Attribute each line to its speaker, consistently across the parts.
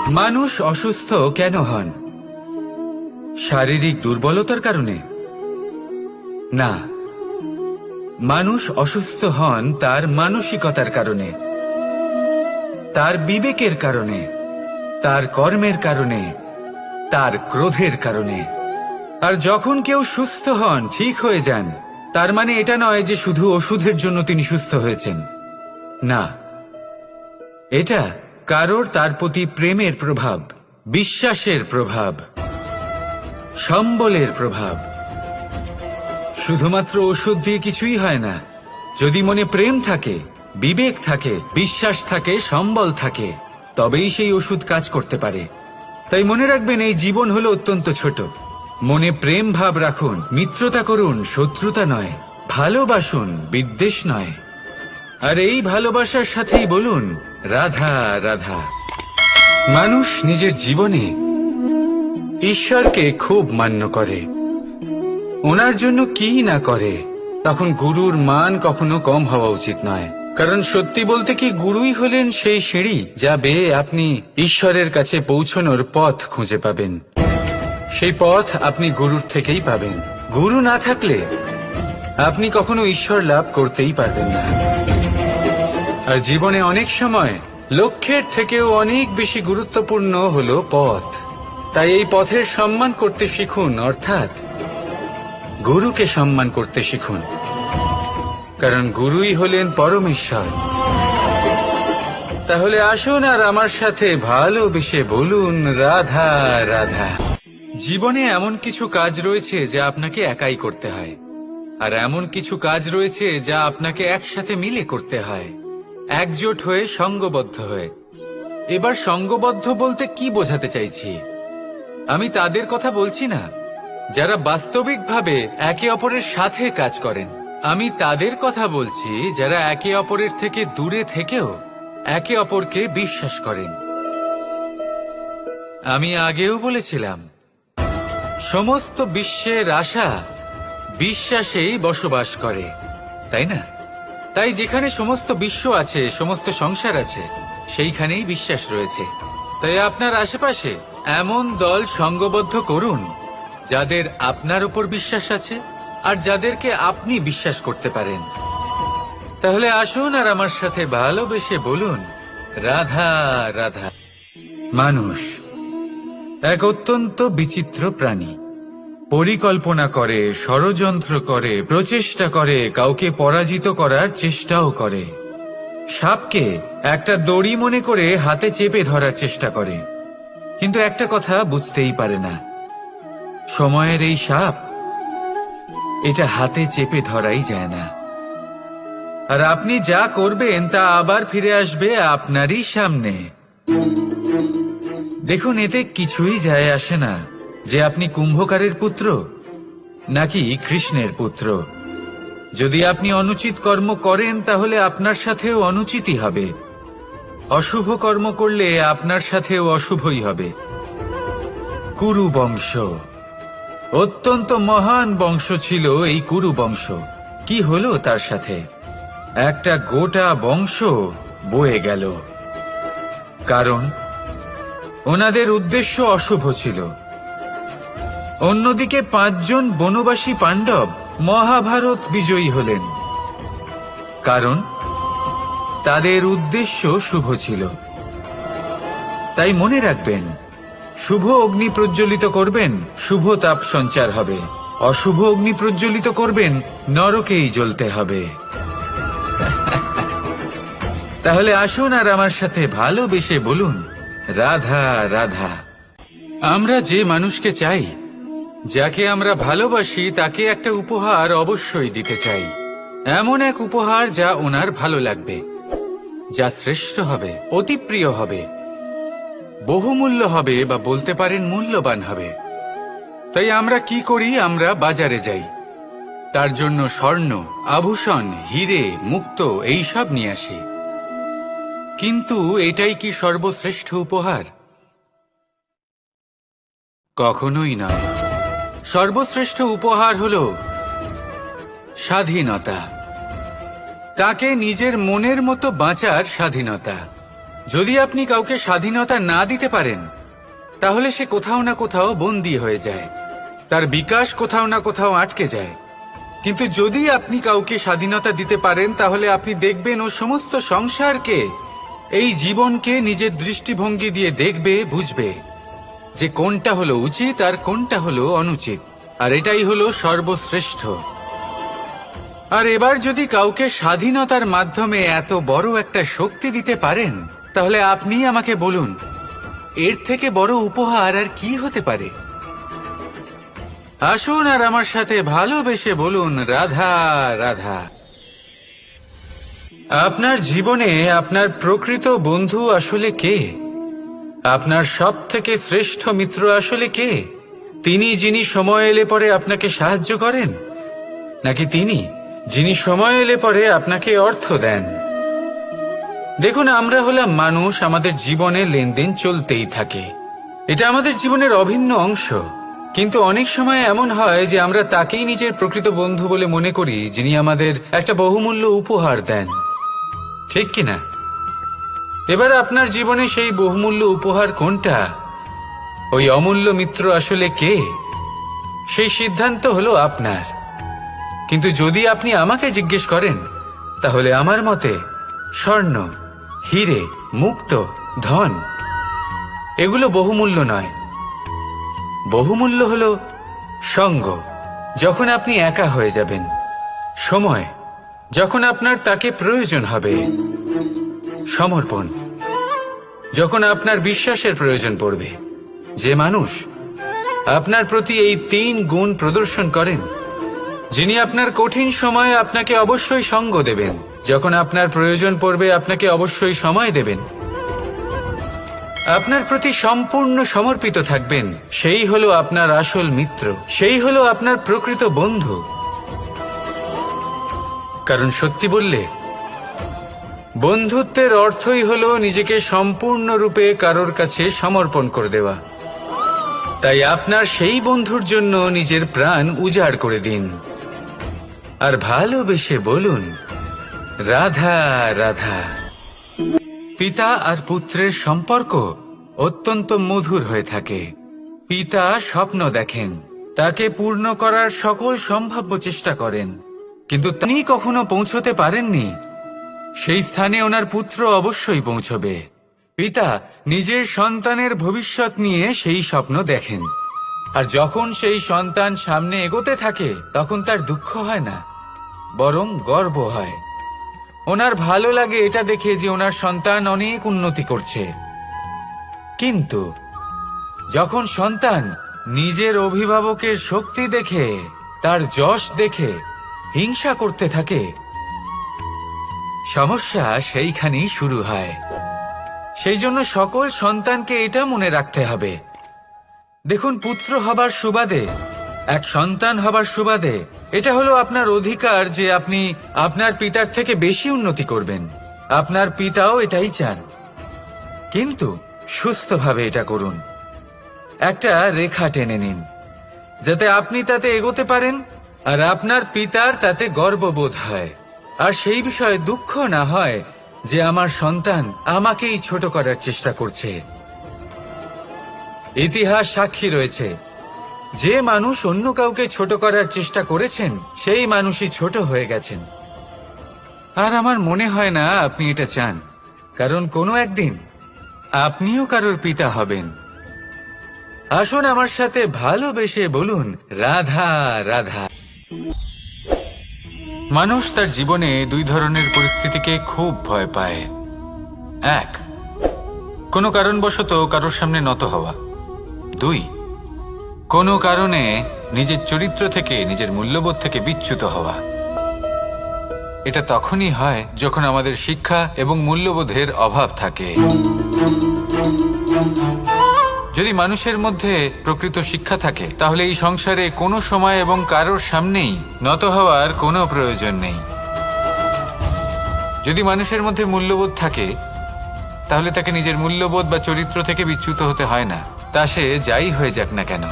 Speaker 1: মানুষ অসুস্থ কেন হন? শারীরিক দুর্বলতার কারণে? না, মানুষ অসুস্থ হন তার মানসিকতার কারণে, তার বিবেকের কারণে, তার কর্মের কারণে, তার ক্রোধের কারণে। আর যখন কেউ সুস্থ হন, ঠিক হয়ে যান, তার মানে এটা নয় যে শুধু ওষুধের জন্য তিনি সুস্থ হয়েছেন। না, এটা কারোর তার প্রতি প্রেমের প্রভাব, বিশ্বাসের প্রভাব, সম্বলের প্রভাব। শুধুমাত্র ওষুধ দিয়ে কিছুই হয় না। যদি মনে প্রেম থাকে, বিবেক থাকে, বিশ্বাস থাকে, সম্বল থাকে, তবেই সেই ওষুধ কাজ করতে পারে। তাই মনে রাখবেন, এই জীবন হলো অত্যন্ত ছোট। মনে প্রেম ভাব রাখুন, মিত্রতা করুন, শত্রুতা নয়। ভালোবাসুন, বিদ্বেষ নয়। আর এই ভালোবাসার সাথেই বলুন রাধা রাধা। মানুষ নিজের জীবনে ঈশ্বরকে খুব মান্য করে, ওনার জন্য কি না করে, তখন গুরুর মান কখনো কম হওয়া উচিত নয়। কারণ সত্যি বলতে কি, গুরুই হলেন সেই সিঁড়ি যা বেয়ে আপনি ঈশ্বরের কাছে পৌঁছনোর পথ খুঁজে পাবেন। সেই পথ আপনি গুরুর থেকেই পাবেন। গুরু না থাকলে আপনি কখনো ঈশ্বর লাভ করতেই পারবেন না। আর জীবনে অনেক সময় লক্ষ্যের থেকেও অনেক বেশি গুরুত্বপূর্ণ হলো পথ। তাই এই পথের সম্মান করতে শিখুন, অর্থাৎ গুরুকে সম্মান করতে শিখুন। কারণ গুরুই হলেন পরমেশ্বর। তাহলে আসুন আর আমার সাথে ভালোবেসে বলুন রাধা রাধা। জীবনে এমন কিছু কাজ রয়েছে যা আপনাকে একাই করতে হয়, আর এমন কিছু কাজ রয়েছে যা আপনাকে একসাথে মিলে করতে হয়, একজোট হয়ে, সঙ্গবদ্ধ হয়ে। এবার সঙ্গবদ্ধ বলতে কি বোঝাতে চাইছি? আমি তাদের কথা বলছি না যারা বাস্তবিকভাবে একে অপরের সাথে কাজ করেন। আমি তাদের কথা বলছি যারা একে অপরের থেকে দূরে থেকেও একে অপরকে বিশ্বাস করেন। আমি আগেও বলেছিলাম, সমস্ত বিশ্বের আশা বিশ্বাসেই বসবাস করে, তাই না? তাই যেখানে সমস্ত বিশ্ব আছে, সমস্ত সংসার আছে, সেইখানেই বিশ্বাস রয়েছে। তাই আপনার আশেপাশে এমন দল সঙ্গবদ্ধ করুন যাদের আপনার উপর বিশ্বাস আছে আর যাদেরকে আপনি বিশ্বাস করতে পারেন। তাহলে আসুন আর আমার সাথে ভালোবেসে বলুন রাধা রাধা। মানুষ এক অত্যন্ত বিচিত্র প্রাণী। পরিকল্পনা করে, ষড়যন্ত্র করে, প্রচেষ্টা করে, কাউকে পরাজিত করার চেষ্টাও করে। সাপকে একটা দড়ি মনে করে হাতে চেপে ধরার চেষ্টা করে, কিন্তু একটা কথা বুঝতেই পারে না, সময়ের এই সাপ, এটা হাতে চেপে ধরাই যায় না। আর আপনি যা করবেন তা আবার ফিরে আসবে আপনারই সামনে। দেখুন, এতে কিছুই যায় আসে না যে আপনি কুম্ভকারের পুত্র নাকি কৃষ্ণের পুত্র। যদি আপনি অনুচিত কর্ম করেন তাহলে আপনার সাথেও অনুচিতই হবে। অশুভ কর্ম করলে আপনার সাথেও অশুভই হবে। কুরু বংশ অত্যন্ত মহান বংশ ছিল। এই কুরু বংশ কি হলো তার সাথে? একটা গোটা বংশ বয়ে গেল, কারণ ওনাদের উদ্দেশ্য অশুভ ছিল। অন্যদিকে 5 জন বনবাসী পাণ্ডব মহাভারত বিজয়ী হলেন, কারণ তাদের উদ্দেশ্য শুভ ছিল। তাই মনে রাখবেন, শুভ অগ্নি প্রজ্বলিত করবেন, শুভ তাপ সঞ্চার হবে। অশুভ অগ্নি প্রজ্বলিত করবেন, নরকেই জ্বলতে হবে। তাহলে আসুন আর আমার সাথে ভালোবেসে বলুন রাধা রাধা। আমরা যে মানুষকে চাই, যাকে আমরা ভালোবাসি, তাকে একটা উপহার অবশ্যই দিতে চাই। এমন এক উপহার যা ওনার ভালো লাগবে, যা শ্রেষ্ঠ হবে, অতি প্রিয় হবে, বহুমূল্য হবে, বা বলতে পারেন মূল্যবান হবে। তাই আমরা কি করি? আমরা বাজারে যাই, তার জন্য স্বর্ণ, আভূষণ, হিরে, মুক্ত এইসব নিয়ে আসি। কিন্তু এটাই কি সর্বশ্রেষ্ঠ উপহার? কখনোই নয়। সর্বশ্রেষ্ঠ উপহার হলো স্বাধীনতা, তাকে নিজের মনের মতো বাঁচার স্বাধীনতা। যদি আপনি কাউকে স্বাধীনতা না দিতে পারেন, তাহলে সে কোথাও না কোথাও বন্দী হয়ে যায়, তার বিকাশ কোথাও না কোথাও আটকে যায়। কিন্তু যদি আপনি কাউকে স্বাধীনতা দিতে পারেন, তাহলে আপনি দেখবেন ও সমস্ত সংসারকে, এই জীবনকে নিজের দৃষ্টিভঙ্গি দিয়ে দেখবে, বুঝবে যে কোনটা হলো উচিত আর কোনটা হলো অনুচিত, আর এটাই হলো সর্বশ্রেষ্ঠ। আর এবার যদি কাউকে স্বাধীনতার মাধ্যমে এত বড় একটা শক্তি দিতে পারেন, তাহলে আপনি আমাকে বলুন, এর থেকে বড় উপহার আর কি হতে পারে? আসুন আর আমার সাথে ভালোবেসে বলুন, রাধা রাধা। আপনার জীবনে আপনার প্রকৃত বন্ধু আসলে কে? আপনার সব থেকে শ্রেষ্ঠ মিত্র আসলে কে? তিনি যিনি সময় এলে পরে আপনাকে সাহায্য করেন, নাকি তিনি যিনি সময় এলে পরে আপনাকে অর্থ দেন? দেখুন, আমরা হলাম মানুষ, আমাদের জীবনে লেনদেন চলতেই থাকে, এটা আমাদের জীবনের অভিন্ন অংশ। কিন্তু অনেক সময় এমন হয় যে আমরা তাকেই নিজের প্রকৃত বন্ধু বলে মনে করি, যিনি আমাদের একটা বহুমূল্য উপহার দেন, ঠিক কিনা? এবার আপনার জীবনে সেই বহুমূল্য উপহার কোনটা, ওই অমূল্য মিত্র আসলে কে, সেই সিদ্ধান্ত হলো আপনার। কিন্তু যদি আপনি আমাকে জিজ্ঞেস করেন, তাহলে আমার মতে স্বর্ণ, হিরে, মুক্ত, ধন এগুলো বহুমূল্য নয়। বহুমূল্য হলো সঙ্গ, যখন আপনি একা হয়ে যাবেন; সময়, যখন আপনার তাকে প্রয়োজন হবে; সমর্পণ, যখন আপনার বিশ্বাসের প্রয়োজন পড়বে। যে মানুষ আপনার প্রতি এই 3 গুণ প্রদর্শন করেন, যিনি আপনার কঠিন সময়ে আপনাকে অবশ্যই সঙ্গ দেবেন, যখন আপনার প্রয়োজন পড়বে আপনাকে অবশ্যই সময় দেবেন, আপনার প্রতি সম্পূর্ণ সমর্পিত থাকবেন, সেই হলো আপনার আসল মিত্র, সেই হলো আপনার প্রকৃত বন্ধু। কারণ সত্যি বললে, বন্ধুত্বের অর্থই হলো নিজেকে সম্পূর্ণরূপে কারোর কাছে সমর্পণ করে দেওয়া। তাই আপনার সেই বন্ধুর জন্য নিজের প্রাণ উজাড় করে দিন, আর ভালোবেসে বলুন, রাধা রাধা। পিতা আর পুত্রের সম্পর্ক অত্যন্ত মধুর হয়ে থাকে। পিতা স্বপ্ন দেখেন, তাকে পূর্ণ করার সকল সম্ভাব্য চেষ্টা করেন, কিন্তু তিনি কখনো পৌঁছতে পারেননি, সেই স্থানে ওনার পুত্র অবশ্যই পৌঁছবে। পিতা নিজের সন্তানের ভবিষ্যৎ নিয়ে সেই স্বপ্ন দেখেন, আর যখন সেই সন্তান সামনে এগোতে থাকে, তখন তার দুঃখ হয় না, বরং গর্ব হয়। ওনার ভালো লাগে এটা দেখে যে ওনার সন্তান অনেক উন্নতি করছে। কিন্তু যখন সন্তান নিজের অভিভাবকের শক্তি দেখে, তার যশ দেখে হিংসা করতে থাকে, সমস্যা সেইখানেই শুরু হয়। সেই জন্য সকল সন্তানকে এটা মনে রাখতে হবে, দেখুন, পুত্র হবার সুবাদে, এক সন্তান হবার সুবাদে এটা হলো আপনার অধিকার যে আপনি আপনার পিতার থেকে বেশি উন্নতি করবেন। আপনার পিতাও এটাই চান, কিন্তু সুস্থভাবে এটা করুন। একটা রেখা টেনে নিন, যাতে আপনি তাতে এগোতে পারেন, আর আপনার পিতার তাতে গর্ববোধ হয়, আর সেই বিষয়ে দুঃখ না হয় যে আমার সন্তান আমাকেই ছোট করার চেষ্টা করছে। ইতিহাস সাক্ষী রয়েছে, যে মানুষ অন্য কাউকে ছোট করার চেষ্টা করেছেন, সেই মানুষই ছোট হয়ে গেছেন। আর আমার মনে হয় না আপনি এটা চান, কারণ কোনো একদিন আপনিও কারোর পিতা হবেন। আসুন আমার সাথে ভালোবেসে বলুন, রাধা রাধা। মানুষ তার জীবনে 2 ধরনের পরিস্থিতিকে খুব ভয় পায়। 1, কোনো কারণবশত কারোর সামনে নত হওয়া। 2, কোনো কারণে নিজের চরিত্র থেকে, নিজের মূল্যবোধ থেকে বিচ্যুত হওয়া। এটা তখনই হয় যখন আমাদের শিক্ষা এবং মূল্যবোধের অভাব থাকে। যদি মানুষের মধ্যে প্রকৃত শিক্ষা থাকে, তাহলে এই সংসারে কোনো সময় এবং কারোর সামনেই নত হওয়ার কোনো প্রয়োজন নেই। যদি মানুষের মধ্যে মূল্যবোধ থাকে, তাহলে তাকে নিজের মূল্যবোধ বা চরিত্র থেকে বিচ্যুত হতে হয় না, তা সে যাই হয়ে যাক না কেন।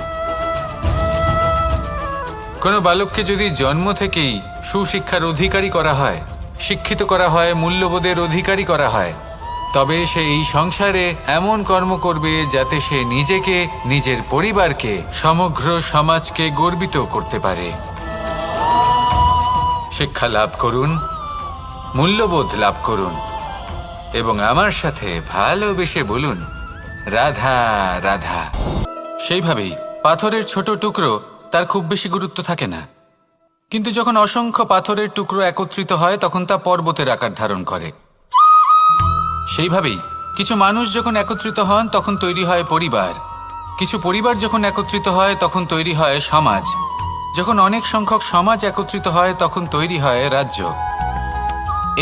Speaker 1: কোনো বালককে যদি জন্ম থেকেই সুশিক্ষার অধিকারী করা হয়, শিক্ষিত করা হয়, মূল্যবোধের অধিকারী করা হয়, তবে সে এই সংসারে এমন কর্ম করবে যাতে সে নিজেকে, নিজের পরিবারকে, সমগ্র সমাজকে গর্বিত করতে পারে। শিক্ষা লাভ করুন, মূল্যবোধ লাভ করুন এবং আমার সাথে ভালোবেসে বলুন, রাধা রাধা। সেইভাবেই পাথরের ছোট টুকরো, তার খুব বেশি গুরুত্ব থাকে না, কিন্তু যখন অসংখ্য পাথরের টুকরো একত্রিত হয় তখন তা পর্বতের আকার ধারণ করে। সেইভাবেই কিছু মানুষ যখন একত্রিত হন তখন তৈরি হয় পরিবার, কিছু পরিবার যখন একত্রিত হয় তখন তৈরি হয় সমাজ, যখন অনেক সংখ্যক সমাজ একত্রিত হয় তখন তৈরি হয় রাজ্য।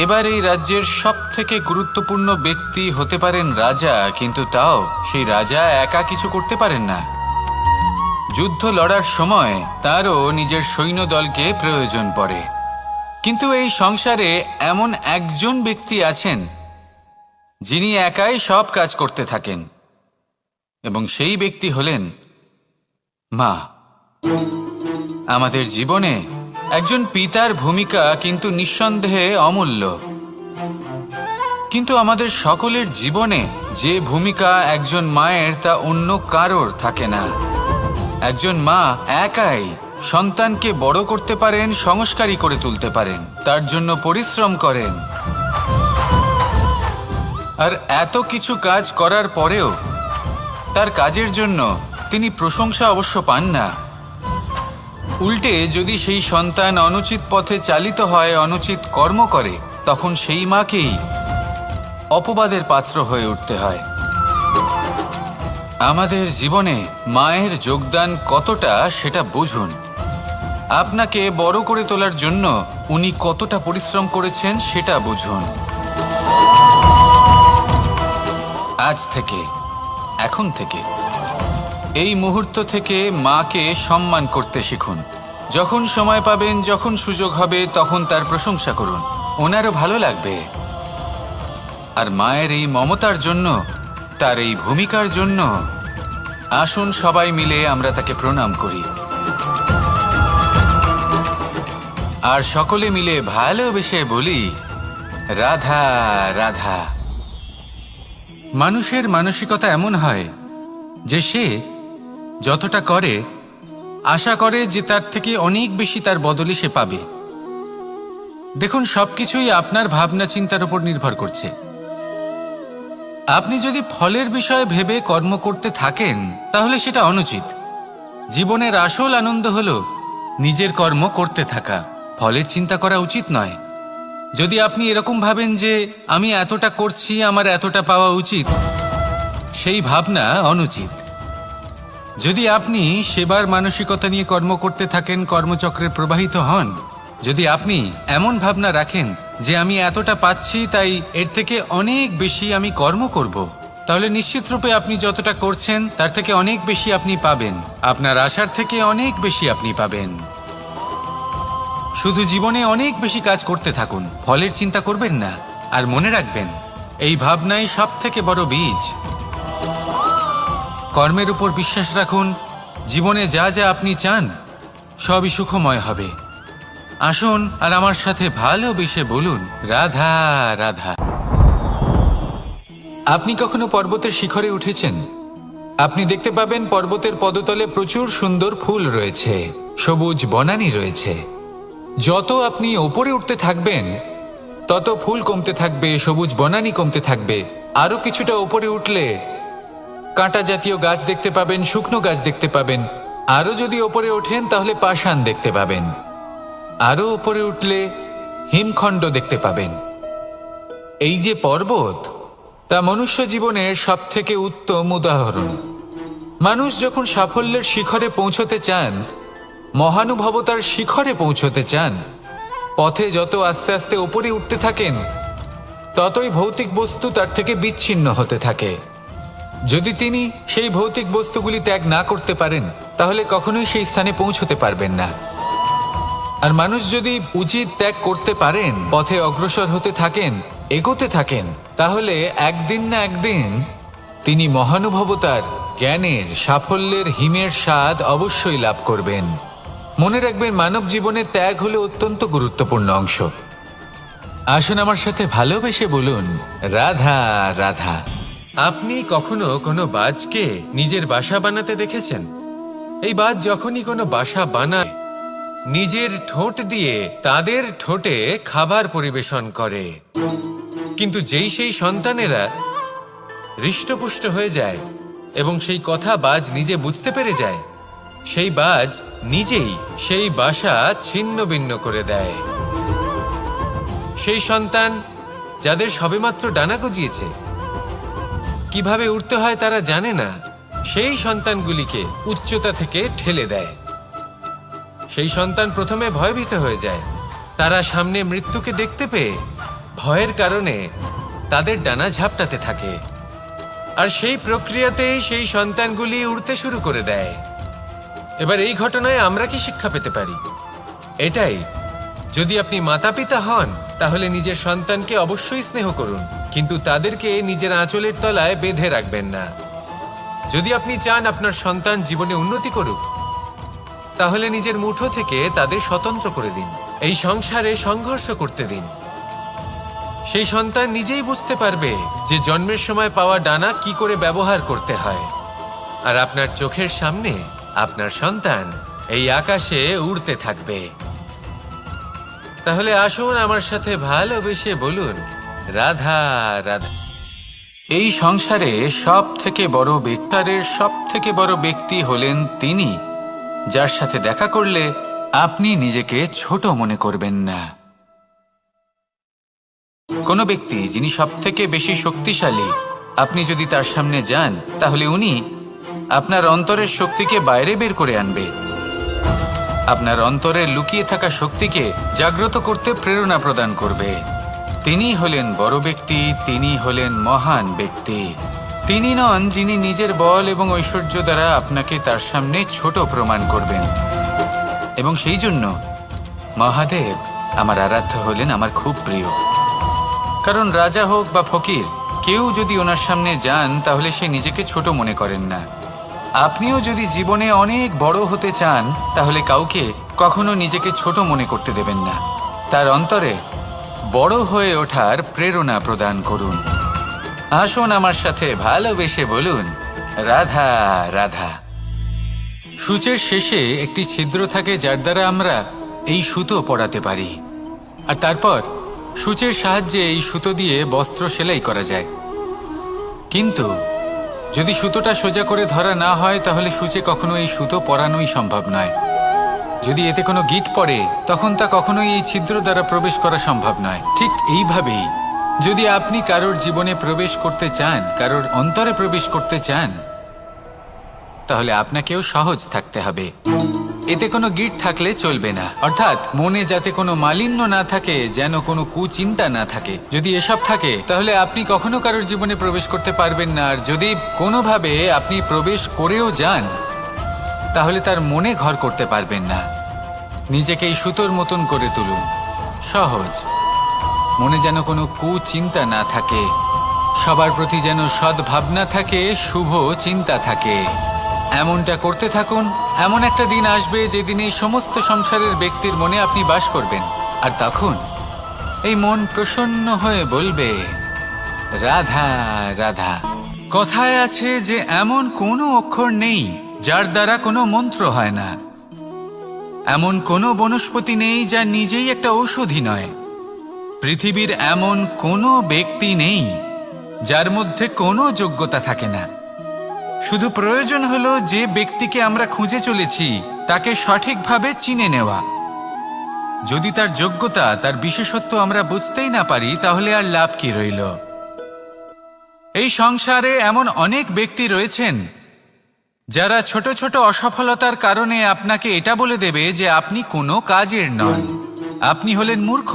Speaker 1: এবার এই রাজ্যের সবথেকে গুরুত্বপূর্ণ ব্যক্তি হতে পারেন রাজা, কিন্তু তাও সেই রাজা একা কিছু করতে পারেন না। যুদ্ধ লড়ার সময় তারও নিজের সৈন্যদলকে প্রয়োজন পড়ে। কিন্তু এই সংসারে এমন একজন ব্যক্তি আছেন যিনি একাই সব কাজ করতে থাকেন, এবং সেই ব্যক্তি হলেন মা। আমাদের জীবনে একজন পিতার ভূমিকা কিন্তু নিঃসন্দেহে অমূল্য, কিন্তু আমাদের সকলের জীবনে যে ভূমিকা একজন মায়ের তা অন্য কারোর থাকে না। একজন মা একাই সন্তানকে বড় করতে পারেন, সংস্কারী করে তুলতে পারেন, তার জন্য পরিশ্রম করেন। আর এত কিছু কাজ করার পরেও তার কাজের জন্য তিনি প্রশংসা অবশ্য পান না। উল্টে যদি সেই সন্তান অনুচিত পথে চালিত হয়, অনুচিত কর্ম করে, তখন সেই মাকেই অপবাদের পাত্র হয়ে উঠতে হয়। আমাদের জীবনে মায়ের যোগদান কতটা সেটা বুঝুন। আপনাকে বড় করে তোলার জন্য উনি কতটা পরিশ্রম করেছেন সেটা বুঝুন। আজ থেকে, এখন থেকে, এই মুহূর্ত থেকে মাকে সম্মান করতে শিখুন। যখন সময় পাবেন, যখন সুযোগ হবে, তখন তার প্রশংসা করুন, ওনারও ভালো লাগবে। আর মায়ের এই মমতার জন্য, তার এই ভূমিকার জন্য আসুন সবাই মিলে আমরা তাকে প্রণাম করি, আর সকলে মিলে ভালোবেসে বলি, রাধা রাধা। মানুষের মানসিকতা এমন হয় যে সে যতটা করে আশা করে যে তার থেকে অনেক বেশি তার বদলে সে পাবে। দেখুন, সবকিছুই আপনার ভাবনা চিন্তার উপর নির্ভর করছে। আপনি যদি ফলের বিষয়ে ভেবে কর্ম করতে থাকেন তাহলে সেটা অনুচিত। জীবনের আসল আনন্দ হলো নিজের কর্ম করতে থাকা, ফলের চিন্তা করা উচিত নয়। যদি আপনি এরকম ভাবেন যে আমি এতটা করছি, আমার এতটা পাওয়া উচিত, সেই ভাবনা অনুচিত। যদি আপনি সেবার মানসিকতা নিয়ে কর্ম করতে থাকেন, কর্মচক্রে প্রবাহিত হন, যদি আপনি এমন ভাবনা রাখেন যে আমি এতটা পাচ্ছি তাই এর থেকে অনেক বেশি আমি কর্ম করব, তাহলে নিশ্চিত রূপে আপনি যতটা করছেন তার থেকে অনেক বেশি আপনি পাবেন, আপনার আশার থেকে অনেক বেশি আপনি পাবেন। শুধু জীবনে অনেক বেশি কাজ করতে থাকুন, ফলের চিন্তা করবেন না। আর মনে রাখবেন, এই ভাবনাই সব থেকে বড় বীজ। কর্মের উপর বিশ্বাস রাখুন, জীবনে যা যা আপনি চান সবই সুখময় হবে। আসুন আর আমার সাথে ভালোবেসে বলুন, রাধা রাধা। আপনি কখনো পর্বতের শিখরে উঠেছেন? আপনি দেখতে পাবেন পর্বতের পদতলে প্রচুর সুন্দর ফুল রয়েছে, সবুজ বনানী রয়েছে। যত আপনি ওপরে উঠতে থাকবেন তত ফুল কমতে থাকবে, সবুজ বনানী কমতে থাকবে। আরো কিছুটা ওপরে উঠলে কাঁটা জাতীয় গাছ দেখতে পাবেন, শুকনো গাছ দেখতে পাবেন। আরো যদি ওপরে ওঠেন তাহলে পাষাণ দেখতে পাবেন। আরো উপরে উঠলে হিমখণ্ড দেখতে পাবেন। এই যে পর্বত, তা মনুষ্য জীবনের সবথেকে উত্তম উদাহরণ। মানুষ যখন সাফল্যের শিখরে পৌঁছতে চান, মহানুভবতার শিখরে পৌঁছতে চান, পথে যত আস্তে আস্তে উপরে উঠতে থাকেন ততই ভৌতিক বস্তু তার থেকে বিচ্ছিন্ন হতে থাকে। যদি তিনি সেই ভৌতিক বস্তুগুলি ত্যাগ না করতে পারেন তাহলে কখনোই সেই স্থানে পৌঁছতে পারবেন না। আর মানুষ যদি উচিত ত্যাগ করতে পারেন, পথে অগ্রসর হতে থাকেন, এগোতে থাকেন, তাহলে একদিন না একদিন তিনি মহানুভবতার, জ্ঞানের, সাফল্যের হিমের স্বাদ অবশ্যই লাভ করবেন। মনে রাখবেন, মানব জীবনে ত্যাগ হলো অত্যন্ত গুরুত্বপূর্ণ অংশ। আসুন আমার সাথে ভালোবেসে বলুন, রাধা রাধা। আপনি কখনো কোনো বাজকে নিজের বাসা বানাতে দেখেছেন? এই বাজ যখনই কোনো বাসা বানায়, নিজের ঠোঁট দিয়ে তাদের ঠোঁটে খাবার পরিবেশন করে। কিন্তু যেই সেই সন্তানেরা হৃষ্টপুষ্ট হয়ে যায় এবং সেই কথা বাজ নিজে বুঝতে পেরে যায়, সেই বাজ নিজেই সেই বাসা ছিন্ন ভিন্ন করে দেয়। সেই সন্তান যাদের সবেমাত্র ডানা গজিয়েছে, কিভাবে উড়তে হয় তারা জানে না, সেই সন্তানগুলিকে উচ্চতা থেকে ঠেলে দেয়। সেই সন্তান প্রথমে ভয়ভীত হয়ে যায়। তারা সামনে মৃত্যুকে দেখতে পেয়ে ভয়ের কারণে তাদের ডানা ঝাপটাতে থাকে, আর সেই প্রক্রিয়াতেই সেই সন্তানগুলি উড়তে শুরু করে দেয়। এবার এই ঘটনায় আমরা কি শিক্ষা পেতে পারি? এটাই, যদি আপনি মাতা পিতা হন তাহলে নিজের সন্তানকে অবশ্যই স্নেহ করুন, কিন্তু তাদেরকে নিজের আঁচলের তলায় বেঁধে রাখবেন না। যদি আপনি চান আপনার সন্তান জীবনে উন্নতি করুক, তাহলে নিজের মুঠো থেকে তাদের স্বতন্ত্র করে দিন। এই সংসারে সংঘর্ষ করতে দিন। সেই সন্তান নিজেই বুঝতে পারবে যে জন্মের সময় পাওয়া ডানা কি করে ব্যবহার করতে হয়। আর আপনার চোখের সামনে আপনার সন্তান এই আকাশে উড়তে থাকবে। তাহলে আসুন আমার সাথে ভালোবেসে বলুন, রাধা রাধা। এই সংসারে সব থেকে বড় ব্যক্তি হলেন তিনি, যার সাথে দেখা করলে আপনি নিজেকে ছোট মনে করবেন না। কোনো ব্যক্তি যিনি সব থেকে বেশি শক্তিশালী, আপনি যদি তার সামনে যান তাহলে উনি আপনার অন্তরের শক্তিকে বাইরে বের করে আনবে। আপনার অন্তরের লুকিয়ে থাকা শক্তিকে জাগ্রত করতে প্রেরণা প্রদান করবে। তিনি হলেন বড় ব্যক্তি, তিনি হলেন মহান ব্যক্তি। তিনি নন যিনি নিজের বল এবং ঐশ্বর্য দ্বারা আপনাকে তার সামনে ছোট প্রমাণ করবেন। এবং সেই জন্য মহাদেব আমার আরাধ্য হলেন আমার খুব প্রিয়। কারণ রাজা হোক বা ফকির, কেউ যদি ওনার সামনে যান তাহলে সে নিজেকে ছোট মনে করেন না। আপনিও যদি জীবনে অনেক বড় হতে চান তাহলে কাউকে কখনো নিজেকে ছোট মনে করতে দেবেন না। তার অন্তরে বড় হয়ে ওঠার প্রেরণা প্রদান করুন। আসুন আমার সাথে ভালোবেসে বলুন, রাধা রাধা। সূচের শেষে একটি ছিদ্র থাকে যার দ্বারা আমরা এই সুতো পরাতে পারি, আর তারপর সূচের সাহায্যে এই সুতো দিয়ে বস্ত্র সেলাই করা যায়। কিন্তু যদি সুতোটা সোজা করে ধরা না হয় তাহলে সূচে কখনো এই সুতো পরানোই সম্ভব নয়। যদি এতে কোনো গিঁট পড়ে তখন তা কখনোই এই ছিদ্র দ্বারা প্রবেশ করা সম্ভব নয়। ঠিক এইভাবেই যদি আপনি কারোর জীবনে প্রবেশ করতে চান, কারোর অন্তরে প্রবেশ করতে চান, তাহলে আপনাকেও সহজ থাকতে হবে। এতে কোনো গিঁট থাকলে চলবে না, অর্থাৎ মনে যাতে কোনো মালিন্য না থাকে, যেন কোনো কুচিন্তা না থাকে। যদি এসব থাকে তাহলে আপনি কখনো কারোর জীবনে প্রবেশ করতে পারবেন না। আর যদি কোনোভাবে আপনি প্রবেশ করেও যান তাহলে তার মনে ঘর করতে পারবেন না। নিজেকে এই সুতোর মতন করে তুলুন, সহজ। মনে যেন কোনো কুচিন্তা না থাকে, সবার প্রতি যেন সদ্ভাবনা থাকে, শুভ চিন্তা থাকে। এমনটা করতে থাকুন। এমন একটা দিন আসবে যেদিন এই সমস্ত সংসারের ব্যক্তির মনে আপনি বাস করবেন, আর তখন এই মন প্রসন্ন হয়ে বলবে, রাধা রাধা। কথায় আছে যে এমন কোনো অক্ষর নেই যার দ্বারা কোনো মন্ত্র হয় না। এমন কোনো বনস্পতি নেই যা নিজেই একটা ঔষধি নয়। পৃথিবীর এমন কোনো ব্যক্তি নেই যার মধ্যে কোনো যোগ্যতা থাকে না। শুধু প্রয়োজন হলো যে ব্যক্তিকে আমরা খুঁজে চলেছি তাকে সঠিকভাবে চিনে নেওয়া। যদি তার যোগ্যতা, তার বিশেষত্ব আমরা বুঝতেই না পারি তাহলে আর লাভ কি রইল? এই সংসারে এমন অনেক ব্যক্তি রয়েছেন যারা ছোট ছোট অসফলতার কারণে আপনাকে এটা বলে দেবে যে আপনি কোনো কাজের নন, আপনি হলেন মূর্খ,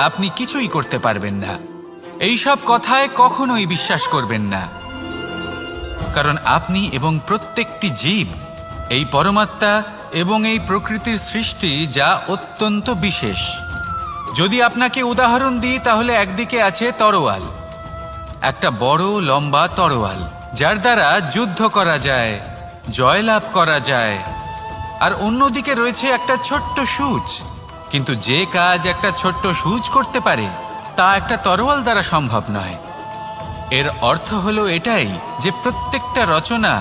Speaker 1: আপনি কিছুই করতে পারবেন না। এইসব কথায় কখনোই বিশ্বাস করবেন না, কারণ আপনি এবং প্রত্যেকটি জীব এই পরমাত্মা এবং এই প্রকৃতির সৃষ্টি, যা অত্যন্ত বিশেষ। যদি আপনাকে উদাহরণ দিই তাহলে একদিকে আছে তরোয়াল, একটা বড় লম্বা তরোয়াল যার দ্বারা যুদ্ধ করা যায়, জয়লাভ করা যায়। আর অন্যদিকে রয়েছে একটা ছোট্ট সূচ কিন্তু যে কাজ একটা ছোট্ট সূচ করতে পারে তা একটা তরোয়াল দ্বারা সম্ভব নয়। এর অর্থ হলো এটাই যে প্রত্যেকটা রচনা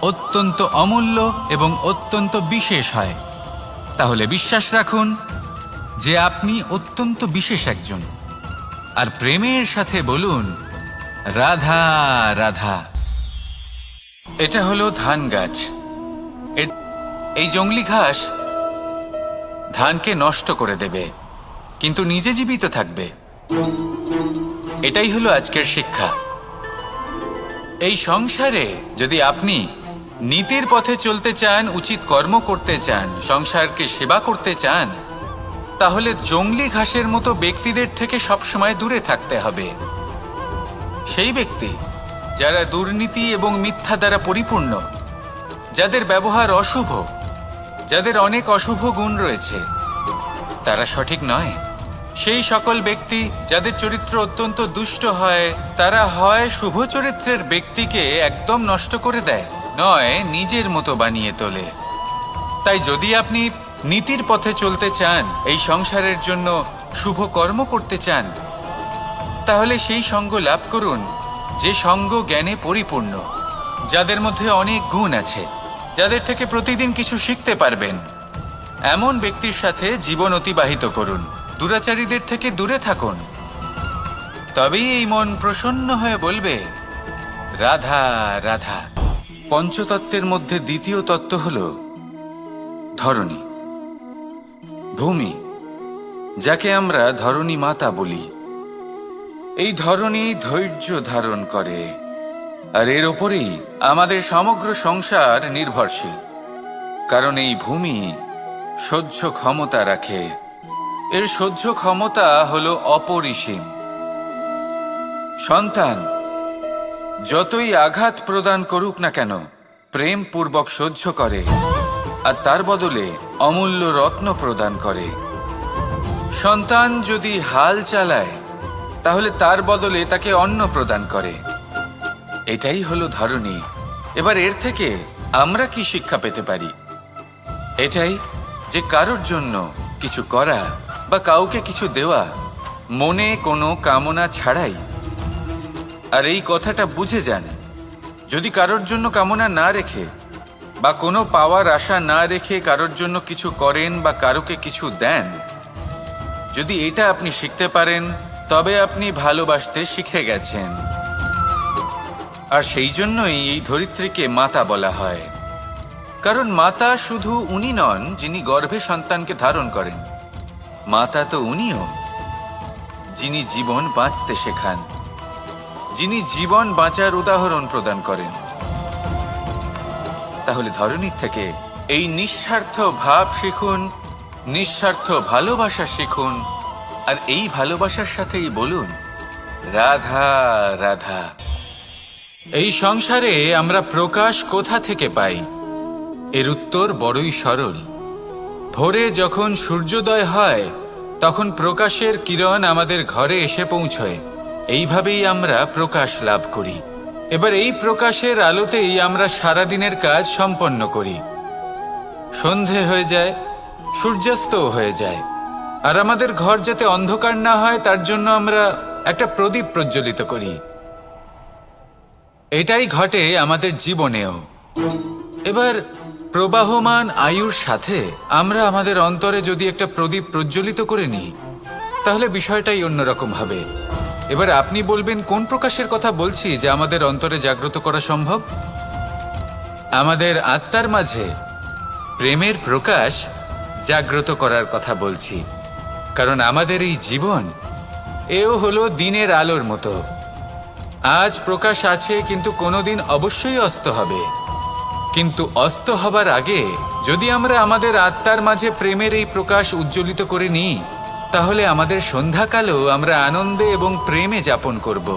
Speaker 1: অত্যন্ত অমূল্য এবং অত্যন্ত বিশেষ হয়। তাহলে বিশ্বাস রাখুন যে আপনি অত্যন্ত বিশেষ একজন, আর প্রেমের সাথে বলুন রাধা রাধা। এটা হলো ধান গাছ। এই জংলি ঘাস ধানকে নষ্ট করে দেবে, কিন্তু নিজে জীবিত থাকবে। এটাই হলো আজকের শিক্ষা। এই সংসারে যদি আপনি নীতির পথে চলতে চান, উচিত কর্ম করতে চান, সংসারকে সেবা করতে চান, তাহলে জংলি ঘাসের মতো ব্যক্তিদের থেকে সবসময় দূরে থাকতে হবে। সেই ব্যক্তি যারা দুর্নীতি এবং মিথ্যা দ্বারা পরিপূর্ণ, যাদের ব্যবহার অশুভ, যাদের অনেক অশুভ গুণ রয়েছে, তারা সঠিক নয়। সেই সকল ব্যক্তি যাদের চরিত্র অত্যন্ত দুষ্ট হয়, তারা হয় শুভ চরিত্রের ব্যক্তিকে একদম নষ্ট করে দেয়, নয় নিজের মতো বানিয়ে তোলে। তাই যদি আপনি নীতির পথে চলতে চান, এই সংসারের জন্য শুভ কর্ম করতে চান, তাহলে সেই সঙ্গ লাভ করুন যে সঙ্গ জ্ঞানে পরিপূর্ণ, যাদের মধ্যে অনেক গুণ আছে, যাদের থেকে প্রতিদিন কিছু শিখতে পারবেন। এমন ব্যক্তির সাথে জীবন অতিবাহিত করুন, দুরাচারীদের থেকে দূরে থাকুন। তবেই এই মন প্রসন্ন হয়ে বলবে রাধা রাধা। পঞ্চতত্ত্বের মধ্যে দ্বিতীয় তত্ত্ব হল ধরণী, ভূমি, যাকে আমরা ধরণী মাতা বলি। এই ধরণী ধৈর্য ধারণ করে, আর এর ওপরেই আমাদের সমগ্র সংসার নির্ভরশীল। কারণ এই ভূমি সহ্য ক্ষমতা রাখে, এর সহ্য ক্ষমতা হলো অপরিসীম। সন্তান যতই আঘাত প্রদান করুক না কেন, প্রেম পূর্বক সহ্য করে, আর তার বদলে অমূল্য রত্ন প্রদান করে। সন্তান যদি হাল চালায়, তাহলে তার বদলে তাকে অন্ন প্রদান করে। এটাই হলো ধরণী। এবার এর থেকে আমরা কি শিক্ষা পেতে পারি? এটাই যে কারোর জন্য কিছু করা বা কাউকে কিছু দেওয়া মনে কোনো কামনা ছাড়াই। আর এই কথাটা বুঝে যান, যদি কারোর জন্য কামনা না রেখে বা কোনো পাওয়ার আশা না রেখে কারোর জন্য কিছু করেন বা কারোকে কিছু দেন, যদি এটা আপনি শিখতে পারেন, তবে আপনি ভালোবাসতে শিখে গেছেন। আর সেই জন্যই এই ধরিত্রীকে মাতা বলা হয়। কারণ মাতা শুধু উনি নন যিনি গর্ভে সন্তানকে ধারণ করেন, মাতা তো উনিও যিনি জীবন বাঁচতে শেখান, যিনি জীবন বাঁচার উদাহরণ প্রদান করেন। তাহলে ধরণীর থেকে এই নিঃস্বার্থ ভাব শিখুন, নিঃস্বার্থ ভালোবাসা শিখুন, আর এই ভালোবাসার সাথেই বলুন রাধা রাধা। এই সংসারে আমরা প্রকাশ কোথা থেকে পাই? এর উত্তর বড়ই সরল। ভোরে যখন সূর্যোদয় হয়, তখন প্রকাশের কিরণ আমাদের ঘরে এসে পৌঁছয়। এইভাবেই আমরা প্রকাশ লাভ করি। এবার এই প্রকাশের আলোতেই আমরা সারাদিনের কাজ সম্পন্ন করি। সন্ধে হয়ে যায়, সূর্যাস্তও হয়ে যায়, আর আমাদের ঘর যাতে অন্ধকার না হয় তার জন্য আমরা একটা প্রদীপ প্রজ্বলিত করি। এটাই ঘটে আমাদের জীবনেও। এবার প্রবাহমান আয়ুর সাথে আমরা আমাদের অন্তরে যদি একটা প্রদীপ প্রজ্বলিত করে নিই, তাহলে বিষয়টাই অন্যরকম হবে। এবার আপনি বলবেন কোন প্রকাশের কথা বলছি যে আমাদের অন্তরে জাগ্রত করা সম্ভব? আমাদের আত্মার মাঝে প্রেমের প্রকাশ জাগ্রত করার কথা বলছি। কারণ আমাদের এই জীবন এও হলো দিনের আলোর মতো। আজ প্রকাশ আছে, কিন্তু কোনোদিন অবশ্যই অস্ত হবে। কিন্তু অস্ত হবার আগে যদি আমরা আমাদের আত্মার মাঝে প্রেমের এই প্রকাশ উজ্জ্বলিত করে নিই, তাহলে আমাদের সন্ধ্যাকালও আমরা আনন্দে এবং প্রেমে যাপন করব।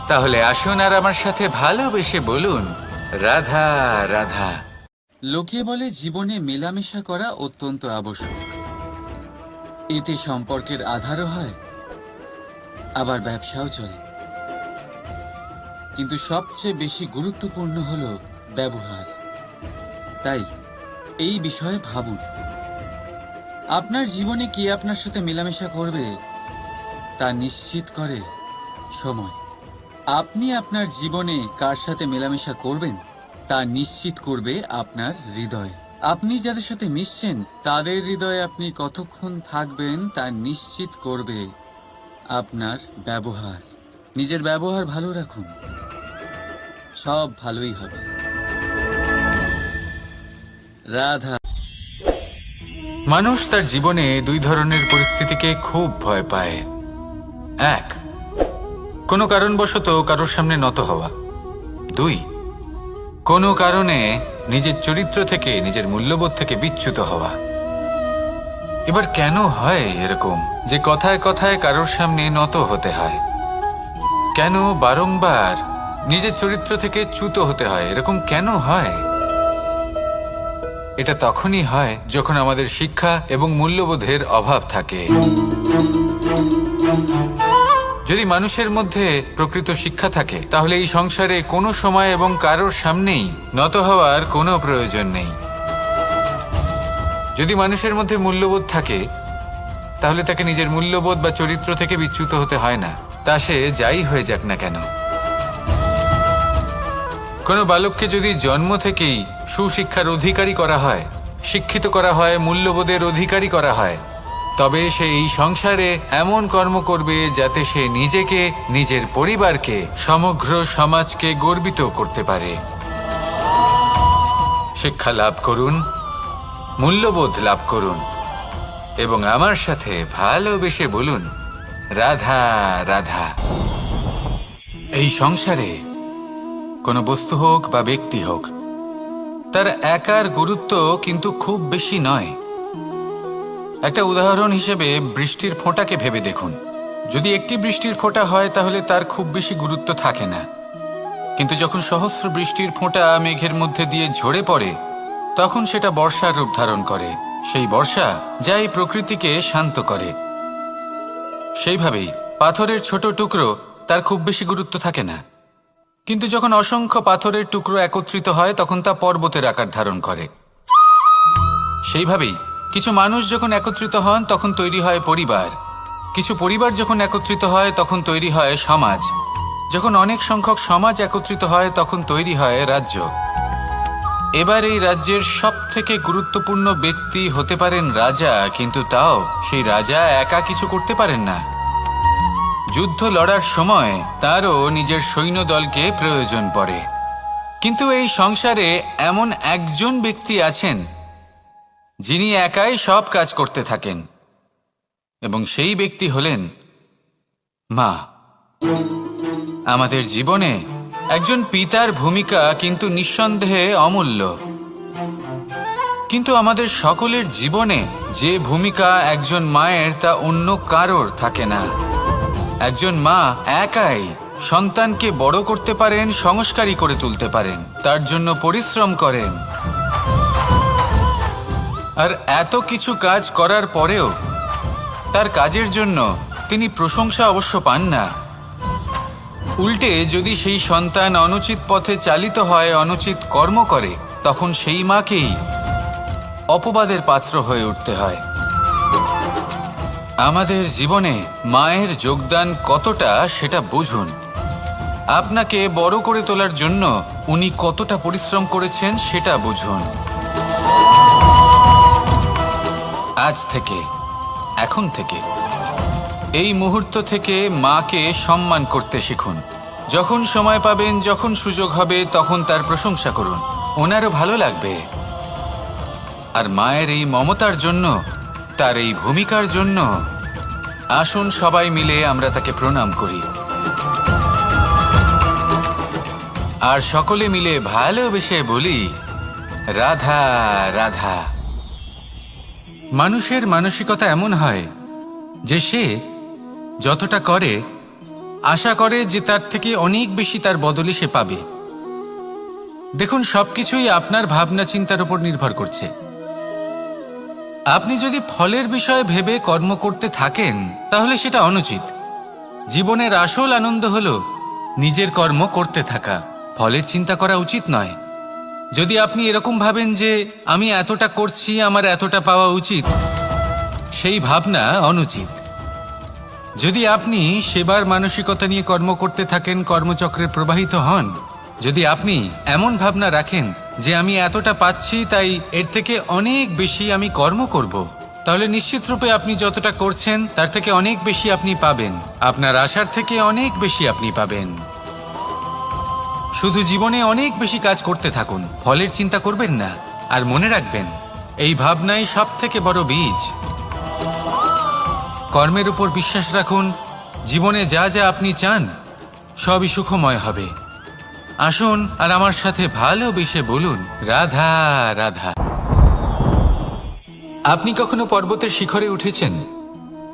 Speaker 1: তাহলে আসুন আর আমার সাথে ভালোবেসে বলুন রাধা রাধা।
Speaker 2: লোকে বলে জীবনে মেলামেশা করা অত্যন্ত আবশ্যক। এতে সম্পর্কের আধারও হয়, আবার ব্যবসাও চলে। কিন্তু সবচেয়ে বেশি গুরুত্বপূর্ণ হলো ব্যবহার। তাই এই বিষয়ে ভাবুন। আপনার জীবনে কে আপনার সাথে মেলামেশা করবে তা নিশ্চিত করে সময়। আপনি আপনার জীবনে কার সাথে মেলামেশা করবেন তা নিশ্চিত করবে আপনার হৃদয়। আপনি যাদের সাথে মিশছেন তাদের হৃদয়ে আপনি কতক্ষণ থাকবেন তা নিশ্চিত করবে আপনার ব্যবহার। নিজের ব্যবহার ভালো রাখুন, সব ভালোই হবে। রাধা।
Speaker 1: মানুষ তার জীবনে দুই ধরনের পরিস্থিতিকে খুব ভয় পায়। এক, কোনো কারণবশত কারোর সামনে নত হওয়া। দুই, কোনো কারণে নিজের চরিত্র থেকে, নিজের মূল্যবোধ থেকে বিচ্যুত হওয়া। এবার কেন হয় এরকম যে কথায় কথায় কারোর সামনে নত হতে হয়? কেন বারংবার নিজের চরিত্র থেকে চ্যুত হতে হয়? এরকম কেন হয়? এটা তখনই হয় যখন আমাদের শিক্ষা এবং মূল্যবোধের অভাব থাকে। যদি মানুষের মধ্যে প্রকৃত শিক্ষা থাকে তাহলে এই সংসারে কোনো সময় এবং কারোর সামনেই নত হওয়ার কোনো প্রয়োজন নেই। যদি মানুষের মধ্যে মূল্যবোধ থাকে তাহলে তাকে নিজের মূল্যবোধ বা চরিত্র থেকে বিচ্যুত হতে হয় না, তা সে যাই হয়ে যাক না কেন। কোনো বালককে যদি জন্ম থেকেই সুশিক্ষার অধিকারী করা হয়, শিক্ষিত করা হয়, মূল্যবোধের অধিকারী করা হয়, তবে সে এই সংসারে এমন কর্ম করবে যাতে সে নিজেকে, নিজের পরিবারকে, সমগ্র সমাজকে গর্বিত করতে পারে। শিক্ষা লাভ করুন, মূল্যবোধ লাভ করুন এবং আমার সাথে ভালোবেসে বলুন, রাধা রাধা। এই সংসারে কোনো বস্তু হোক বা ব্যক্তি হোক, তার একার গুরুত্ব কিন্তু খুব বেশি নয়। একটা উদাহরণ হিসেবে বৃষ্টির ফোঁটাকে ভেবে দেখুন। যদি একটি বৃষ্টির ফোঁটা হয় তাহলে তার খুব বেশি গুরুত্ব থাকে না, কিন্তু যখন সহস্র বৃষ্টির ফোঁটা মেঘের মধ্যে দিয়ে ঝরে পড়ে তখন সেটা বর্ষার রূপ ধারণ করে। সেই বর্ষা যা এই প্রকৃতিকে শান্ত করে। সেইভাবেই পাথরের ছোট টুকরো, তার খুব বেশি গুরুত্ব থাকে না, কিন্তু যখন অসংখ্য পাথরের টুকরো একত্রিত হয় তখন তা পর্বতের আকার ধারণ করে। সেইভাবেই কিছু মানুষ যখন একত্রিত হন তখন তৈরি হয় পরিবার, কিছু পরিবার যখন একত্রিত হয় তখন তৈরি হয় সমাজ, যখন অনেক সংখ্যক সমাজ একত্রিত হয় তখন তৈরি হয় রাজ্য। এবার এই রাজ্যের সবথেকে গুরুত্বপূর্ণ ব্যক্তি হতে পারেন রাজা, কিন্তু তাও সেই রাজা একা কিছু করতে পারেন না। যুদ্ধ লড়ার সময় তারও নিজের সৈন্যদলকে প্রয়োজন পড়ে। কিন্তু এই সংসারে এমন একজন ব্যক্তি আছেন যিনি একাই সব কাজ করতে থাকেন, এবং সেই ব্যক্তি হলেন মা। আমাদের জীবনে একজন পিতার ভূমিকা কিন্তু নিঃসন্দেহে অমূল্য, কিন্তু আমাদের সকলের জীবনে যে ভূমিকা একজন মায়ের তা অন্য কারোর থাকে না। একজন মা একাই সন্তানকে বড় করতে পারেন, সংস্কারী করে তুলতে পারেন, তার জন্য পরিশ্রম করেন। আর এত কিছু কাজ করার পরেও তার কাজের জন্য তিনি প্রশংসা অবশ্য পান না। উল্টে যদি সেই সন্তান অনুচিত পথে চালিত হয়, অনুচিত কর্ম করে, তখন সেই মাকেই অপবাদের পাত্র হয়ে উঠতে হয়। আমাদের জীবনে মায়ের যোগদান কতটা সেটা বুঝুন। আপনাকে বড় করে তোলার জন্য উনি কতটা পরিশ্রম করেছেন সেটা বুঝুন। আজ থেকে, এখন থেকে, এই মুহূর্ত থেকে মাকে সম্মান করতে শিখুন। যখন সময় পাবেন, যখন সুযোগ হবে, তখন তার প্রশংসা করুন, ওনারও ভালো লাগবে। আর মায়ের এই মমতার জন্য, তার এই ভূমিকার জন্য আসুন সবাই মিলে আমরা তাকে প্রণাম করি, আর সকলে মিলে ভালোবেসে বলি, রাধা রাধা। মানুষের মানসিকতা এমন হয় যে সে যতটা করে আশা করে যে তার থেকে অনেক বেশি তার বদলে সে পাবে। দেখুন, সবকিছুই আপনার ভাবনা চিন্তার উপর নির্ভর করছে। আপনি যদি ফলের বিষয়ে ভেবে কর্ম করতে থাকেন তাহলে সেটা অনুচিত। জীবনের আসল আনন্দ হলো নিজের কর্ম করতে থাকা, ফলের চিন্তা করা উচিত নয়। যদি আপনি এরকম ভাবেন যে আমি এতটা করছি, আমার এতটা পাওয়া উচিত, সেই ভাবনা অনুচিত। যদি আপনি সেবার মানসিকতা নিয়ে কর্ম করতে থাকেন, কর্মচক্রে প্রবাহিত হন, যদি আপনি এমন ভাবনা রাখেন যে আমি এতটা পাচ্ছি তাই এর থেকে অনেক বেশি আমি কর্ম করব, তাহলে নিশ্চিতরূপে আপনি যতটা করছেন তার থেকে অনেক বেশি আপনি পাবেন, আপনার আশার থেকে অনেক বেশি আপনি পাবেন। শুধু জীবনে অনেক বেশি কাজ করতে থাকুন, ফলের চিন্তা করবেন না। আর মনে রাখবেন, এই ভাবনাই সব থেকে বড় বীজ। কর্মের উপর বিশ্বাস রাখুন, জীবনে যা যা আপনি চান সবই সুখময় হবে। আসুন আর আমার সাথে ভালোবেসে বলুন, রাধা রাধা। আপনি কখনো পর্বতের শিখরে উঠেছেন?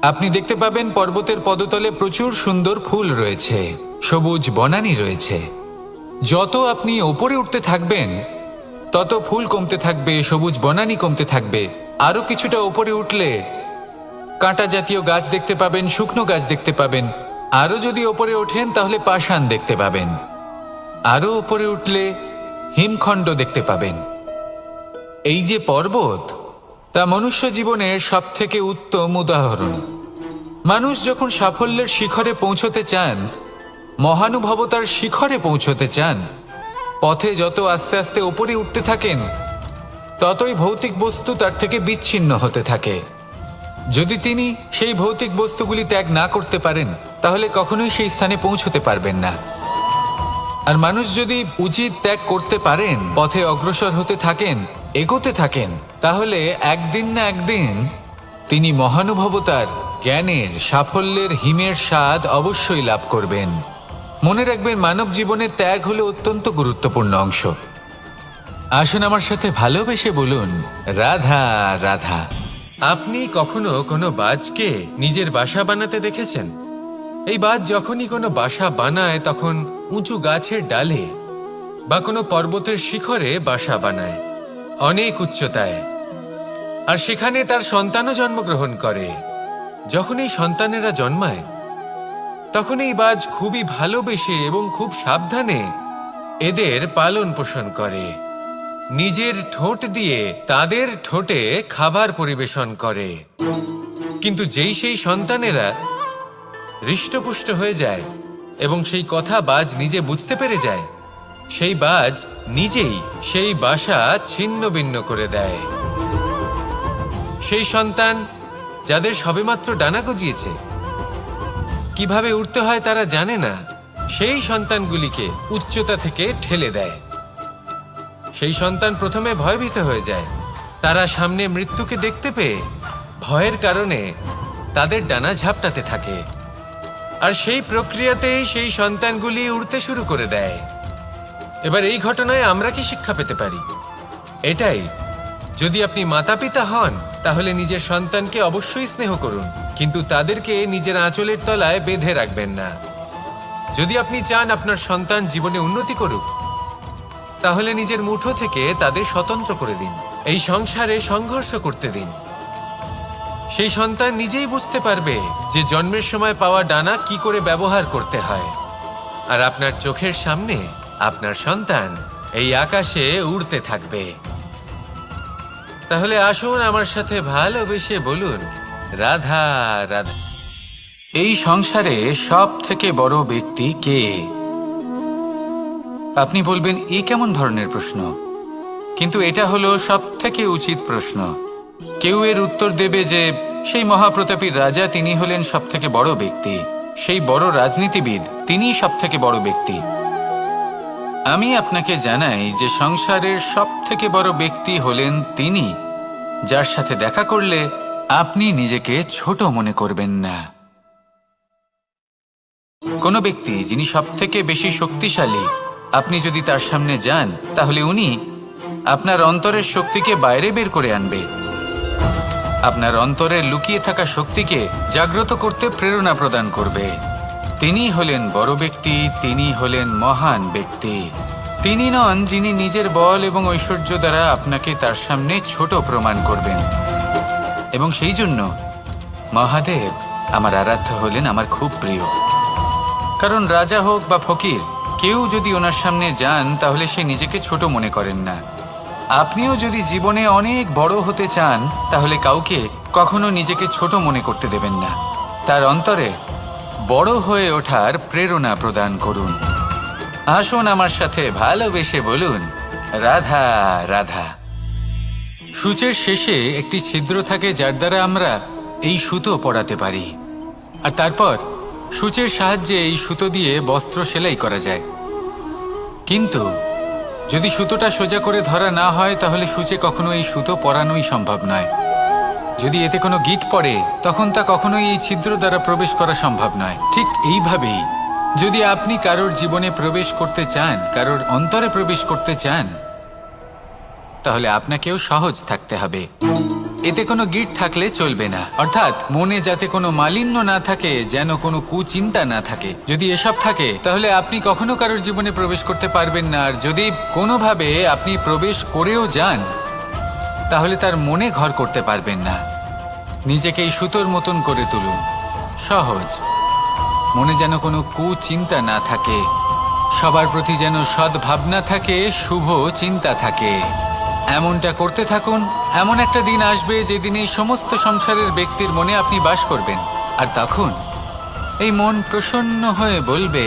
Speaker 1: আপনি দেখতে পাবেন পর্বতের পদতলে প্রচুর সুন্দর ফুল রয়েছে, সবুজ বনানী রয়েছে। যত আপনি ওপরে উঠতে থাকবেন তত ফুল কমতে থাকবে, সবুজ বনানী কমতে থাকবে। আরো কিছুটা ওপরে উঠলে কাঁটা জাতীয় গাছ দেখতে পাবেন, শুকনো গাছ দেখতে পাবেন। আরো যদি ওপরে ওঠেন তাহলে পাষাণ দেখতে পাবেন। আরো ওপরে উঠলে হিমখণ্ড দেখতে পাবেন। এই যে পর্বত, তা মনুষ্য জীবনের সব থেকে উত্তম উদাহরণ। মানুষ যখন সাফল্যের শিখরে পৌঁছতে চান, মহানুভবতার শিখরে পৌঁছতে চান, পথে যত আস্তে আস্তে ওপরে উঠতে থাকেন ততই ভৌতিক বস্তু তার থেকে বিচ্ছিন্ন হতে থাকে। যদি তিনি সেই ভৌতিক বস্তুগুলি ত্যাগ না করতে পারেন তাহলে কখনোই সেই স্থানে পৌঁছতে পারবেন না। আর মানুষ যদি উচিত ত্যাগ করতে পারেন, পথে অগ্রসর হতে থাকেন, এগোতে থাকেন, তাহলে একদিন না একদিন তিনি মহানুভবতার, জ্ঞানের, সাফল্যের হিমের স্বাদ অবশ্যই লাভ করবেন। মনে রাখবেন, মানব জীবনের ত্যাগ হলো অত্যন্ত গুরুত্বপূর্ণ অংশ। আসুন আমার সাথে ভালোবেসে বলুন, রাধা রাধা। আপনি কখনো কোনো বাজকে নিজের বাসা বানাতে দেখেছেন? এই বাজ যখনই কোনো বাসা বানায় তখন উঁচু গাছের ডালে বা কোনো পর্বতের শিখরে বাসা বানায়, অনেক উচ্চতায়। আর সেখানে তার সন্তানও জন্মগ্রহণ করে। যখন এই সন্তানেরা জন্মায় তখন এই বাজ খুবই ভালোবেসে এবং খুব সাবধানে এদের পালন পোষণ করে। নিজের ঠোঁট দিয়ে তাদের ঠোঁটে খাবার পরিবেশন করে। কিন্তু যেই সেই সন্তানেরা হৃষ্টপুষ্ট হয়ে যায় এবং সেই কথা বাজ নিজে বুঝতে পেরে যায়, সেই বাজ নিজেই সেই বাসা ছিন্ন ভিন্ন করে দেয়। সেই সন্তান যাদের সবেমাত্র ডানা গজিয়েছে, কিভাবে উঠতে হয় তারা জানে না, সেই সন্তানগুলিকে উচ্চতা থেকে ঠেলে দেয়। সেই সন্তান প্রথমে ভয়ভীত হয়ে যায়। তারা সামনে মৃত্যুকে দেখতে পেয়ে ভয়ের কারণে তাদের ডানা ঝাপটাতে থাকে। আর সেই প্রক্রিয়াতেই সেই সন্তানগুলি উড়তে শুরু করে দেয়। এবার এই ঘটনায় আমরা কি শিক্ষা পেতে পারি? এটাই, যদি আপনি মাতা পিতা হন তাহলে নিজের সন্তানকে অবশ্যই স্নেহ করুন, কিন্তু তাদেরকে নিজের আঁচলের তলায় বেঁধে রাখবেন না। যদি আপনি চান আপনার সন্তান জীবনে উন্নতি করুক, তাহলে নিজের মুঠো থেকে তাদের স্বতন্ত্র করে দিন। এই সংসারে সংঘর্ষ করতে দিন। সেই সন্তান নিজেই বুঝতে পারবে যে জন্মের সময় পাওয়া ডানা কি করে ব্যবহার করতে হয়। আর আপনার চোখের সামনে আপনার সন্তান এই আকাশে উড়তে থাকবে। তাহলে আসুন আমার সাথে ভালোবেসে বলুন, রাধা রাধা। এই সংসারে সব থেকে বড় ব্যক্তি কে? আপনি বলবেন, এ কেমন ধরনের প্রশ্ন? কিন্তু এটা হলো সব থেকে উচিত প্রশ্ন। কেউ এর উত্তর দেবে যে সেই মহাপ্রতাপী রাজা, তিনি হলেন সব থেকে বড় ব্যক্তি, সেই বড় রাজনীতিবিদ, তিনিই সব থেকে বড় ব্যক্তি। আমি আপনাকে জানাই যে সংসারের সব থেকে বড় ব্যক্তি হলেন তিনি, যার সাথে দেখা করলে আপনি নিজেকে ছোট মনে করবেন না। কোনো ব্যক্তি যিনি সব থেকে বেশি শক্তিশালী, আপনি যদি তার সামনে যান তাহলে উনি আপনার অন্তরের শক্তিকে বাইরে বের করে আনবে, আপনার অন্তরের লুকিয়ে থাকা শক্তিকে জাগ্রত করতে প্রেরণা প্রদান করবে। তিনি হলেন বড় ব্যক্তি, তিনি হলেন মহান ব্যক্তি। তিনি নন যিনি নিজের বল এবং ঐশ্বর্য দ্বারা আপনাকে তার সামনে ছোট প্রমাণ করবেন। এবং সেই জন্য মহাদেব আমার আরাধ্য হলেন আমার খুব প্রিয়। কারণ রাজা হোক বা ফকির, কেউ যদি ওনার সামনে যান তাহলে সে নিজেকে ছোট মনে করেন না। আপনিও যদি জীবনে অনেক বড় হতে চান তাহলে কাউকে কখনো নিজেকে ছোট মনে করতে দেবেন না। তার অন্তরে বড় হয়ে ওঠার প্রেরণা প্রদান করুন। আসুন আমার সাথে ভালোবেসে বলুন, রাধা রাধা। সূচের শেষে একটি ছিদ্র থাকে, যার দ্বারা আমরা এই সুতো পরাতে পারি। আর তারপর সূচের সাহায্যে এই সুতো দিয়ে বস্ত্র সেলাই করা যায়। কিন্তু যদি সুতোটা সোজা করে ধরা না হয়, তাহলে সূচে কখনো এই সুতো পরানোই সম্ভব নয়। যদি এতে কোনো গিঁট পড়ে, তখন তা কখনোই এই ছিদ্র দ্বারা প্রবেশ করা সম্ভব নয়। ঠিক এইভাবেই যদি আপনি কারোর জীবনে প্রবেশ করতে চান, কারোর অন্তরে প্রবেশ করতে চান, তাহলে আপনাকেও সহজ থাকতে হবে। এতে কোনো গিঁট থাকলে চলবে না, অর্থাৎ মনে যাতে কোনো মালিন্য না থাকে, যেন কোনো কুচিন্তা না থাকে। যদি এসব থাকে, তাহলে আপনি কখনো কারোর জীবনে প্রবেশ করতে পারবেন না। আর যদি কোনোভাবে আপনি প্রবেশ করেও যান, তাহলে তার মনে ঘর করতে পারবেন না। নিজেকে এই সুতোর মতন করে তুলুন, সহজ। মনে যেন কোনো কুচিন্তা না থাকে, সবার প্রতি যেন সদ্ভাবনা থাকে, শুভ চিন্তা থাকে। এমনটা করতে থাকুন। এমন একটা দিন আসবে যেদিন এই সমস্ত সংসারের ব্যক্তির মনে আপনি বাস করবেন। আর তখন এই মন প্রসন্ন হয়ে বলবে,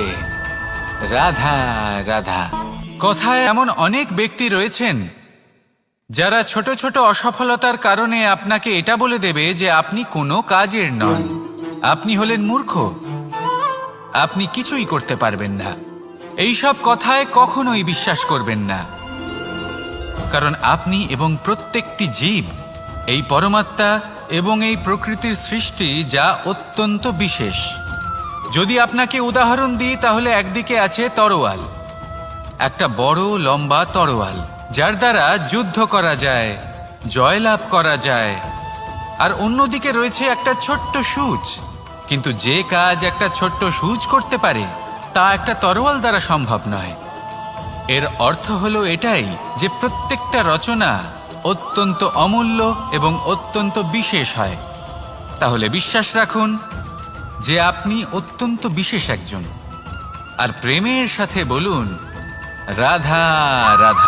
Speaker 1: রাধা রাধা। কথায় এমন অনেক ব্যক্তি রয়েছেন যারা ছোট ছোট অসফলতার কারণে আপনাকে এটা বলে দেবে যে আপনি কোনো কাজের নন, আপনি হলেন মূর্খ, আপনি কিছুই করতে পারবেন না। এইসব কথায় কখনোই বিশ্বাস করবেন না, কারণ আপনি এবং প্রত্যেকটি জীব এই পরমাত্মা এবং এই প্রকৃতির সৃষ্টি, যা অত্যন্ত বিশেষ। যদি আপনাকে উদাহরণ দিই, তাহলে একদিকে আছে তরোয়াল, একটা বড় লম্বা তরোয়াল, যার দ্বারা যুদ্ধ করা যায়, জয়লাভ করা যায়। আর অন্যদিকে রয়েছে একটা ছোট্ট সূচ। কিন্তু যে কাজ একটা ছোট্ট সূচ করতে পারে, তা একটা তরোয়াল দ্বারা সম্ভব নয়। এর অর্থ হলো এটাই যে প্রত্যেকটা রচনা অত্যন্ত অমূল্য এবং অত্যন্ত বিশেষ হয়। তাহলে বিশ্বাস রাখুন যে আপনি অত্যন্ত বিশেষ একজন। আর প্রেমের সাথে বলুন, রাধা রাধা।